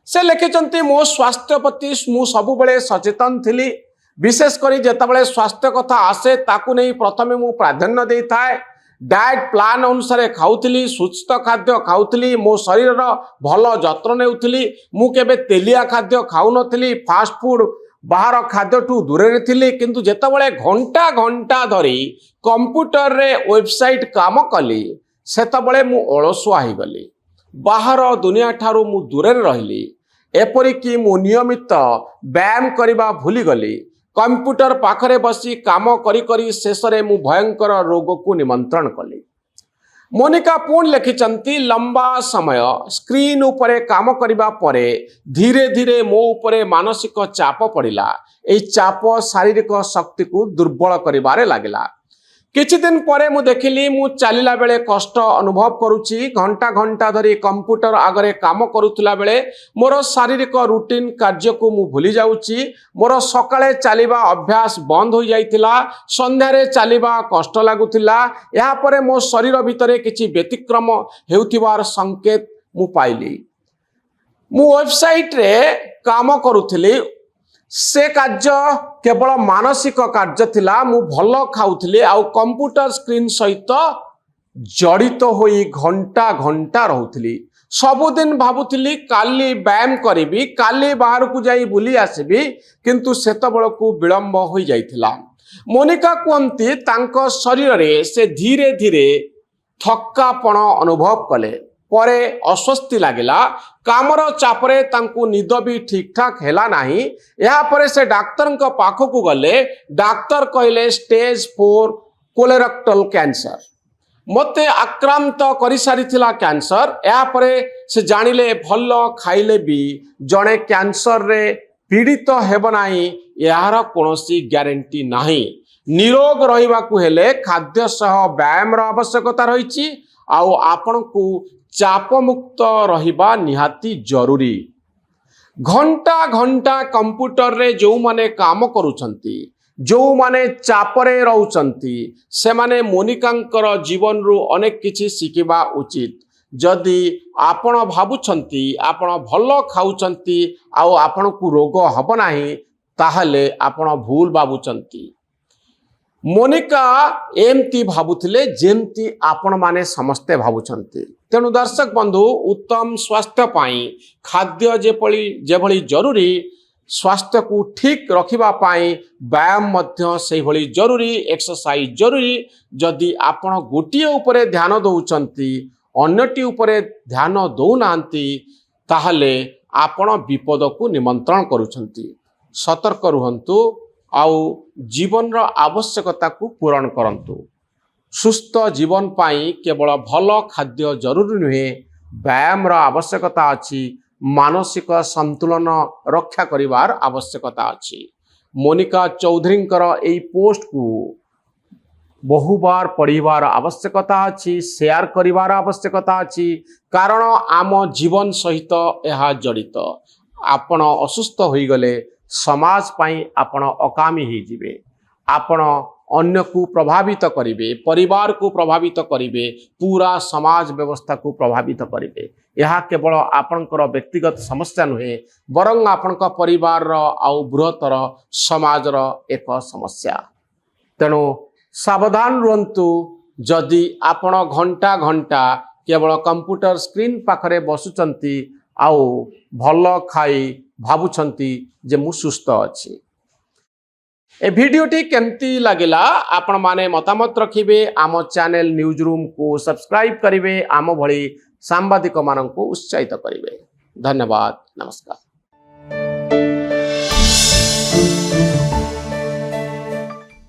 से लिखिंट मो स्वास्थ्य प्रति मु सब बेले सचेतन थी विशेषकर जितेबाला स्वास्थ्य कथा आसे ताकू नहीं प्रथमे मु प्राधान्य दे थाए डाएट प्लान अनुसार खाऊली सुस्थ खाद्य खाऊली मो शरीर भल जत्न नेउथली मु केबे तेलिया खाद्य खाऊ नथली फास्ट फूड बाहर खाद्य ठू दूरे थी किंतु जेतेबाला घंटा घंटा धरी कंप्यूटर रे वेबसाइट काम कली सेतेबाला मु अलसुआ हो गली बाहर दुनिया ठारू मु दूरे रहिली एपरिकी मु नियमित व्यायाम करने भूली गली कंप्यूटर पाखरे बसी काम करी करी शेष में मु भयंकर रोग को निमंत्रण कली। मोनिका पुणी लिखिंट लंबा समय स्क्रीन उपरे काम करने परे धीरे धीरे मो उपरे मानसिक चाप पड़ा यही चाप शारीरिक शक्ति को दुर्बल करिबारे लागिला। किछि दिन परे मु देखिली मु चलिला बेले कष्ट अनुभव करुछि घंटा घंटा धरी कंप्यूटर आगरे काम करुथला बेले मोर शारीरिक रूटीन कार्य को मु भूली जाउछि मोर सकाळे चलिबा अभ्यास बंद हो जाइतिला संध्यारे चलिबा कष्ट लागुतिला या परे मो शरीर भितरे किछि व्यतिक्रम हेउथिबार संकेत मु पाइली। मु वेबसाइट रे काम करुथिली से कार्य केवल मानसिक कार्य थिला मु भल खाऊली आउ कंप्यूटर स्क्रीन सहित जड़ित होई घंटा घंटा रहूली सबुदिन भावुली काली व्यायाम करी काली बाहर को जाई बुली आसबि किंतु सेतबेल को विलंब हो जाइथिला। मोनिका कहती तांको शरीर रे से धीरे धीरे थक्कापण अनुभव कले परे अस्वस्थी लगिला कामर चापरे तांकु निद भी ठीक ठाक हैला नाही या परे से डाक्तर पाखक गले डाक्तर कहले स्टेज 4 कोलोरेक्टल कैंसर मते आक्रांत करि सारिथिला कैंसर या परे से जानिले भल खाइले भी जणे कैंसर रे पीड़ित हेब नाही यार कोनोसी ग्यारंटी नाही निरोग रहिबा को हेले खाद्य सह व्यायाम रो आवश्यकता रहिछि आउ आपण को चाप मुक्त रहिबा निहाती जरूरी। घंटा घंटा कंप्यूटर रे जो माने काम करूछंती जो माने चापरे रहउछंती से माने मोनिकांकर जीवन रु अनेक किछि शिखिबा उचित। जदि आपण भाबुछंती आपण भल खाउछंती आउ आपण को रोग हब नाही ताहले आपण भूल भाबुछंती। मोनिका एमती भाबुथिले जेमती आपण माने समस्ते भाबुछंती। तेणु दर्शक बंधु उत्तम स्वास्थ्य पाई खाद्य जेभली जरूरी स्वास्थ्य को ठीक रखिबा पाई व्यायाम मध्य से भली जरूरी एक्सरसाइज जरूरी। जदि आपण गोटिए उपरे ध्यान दउछंती अन्यटी उपरे ध्यान दउनांती ताहले आपण विपद को निमंत्रण करूछंती। सतर्क रुहंतु आउ जीवन रो आवश्यकता को पूरण करंतु। सुस्थ जीवन पाई केवल भल खाद्य जरूरी नुहे व्यायाम रो आवश्यकता अछि मानसिक संतुलन रक्षा करिवार आवश्यकता अछि। मोनिका चौधरींकर एई पोस्ट को बहुबार पढ़िबार आवश्यकता अछि शेयर करिवार आवश्यकता अछि कारण आम जीवन सहित यह जड़ित। आपण असुस्थ होई गले समाज पाई आपण अकामी ही जिवे आपण अन्य को प्रभावित करिवे परिवार को प्रभावित करिवे पूरा समाज व्यवस्था को प्रभावित करिवे। यह केवल आपणकर व्यक्तिगत समस्या नुहे बरं आपणक परिवार आउ बृहत्तर समाज एक समस्या। तेणु सावधान रुहंतु जदि आपण घंटा घंटा केवल कंप्यूटर स्क्रीन पाखरे बसुचंती आउ भल खाई भाबुछंती जे मु सुस्थ अछि। ए भिडियोटी केमती लागिला आपण माने मतामत रखिबे आम चैनल न्यूज रूम को सब्सक्राइब करिवे आम भली सांबादिक मानन को उत्साहित करिवे। धन्यवाद नमस्कार।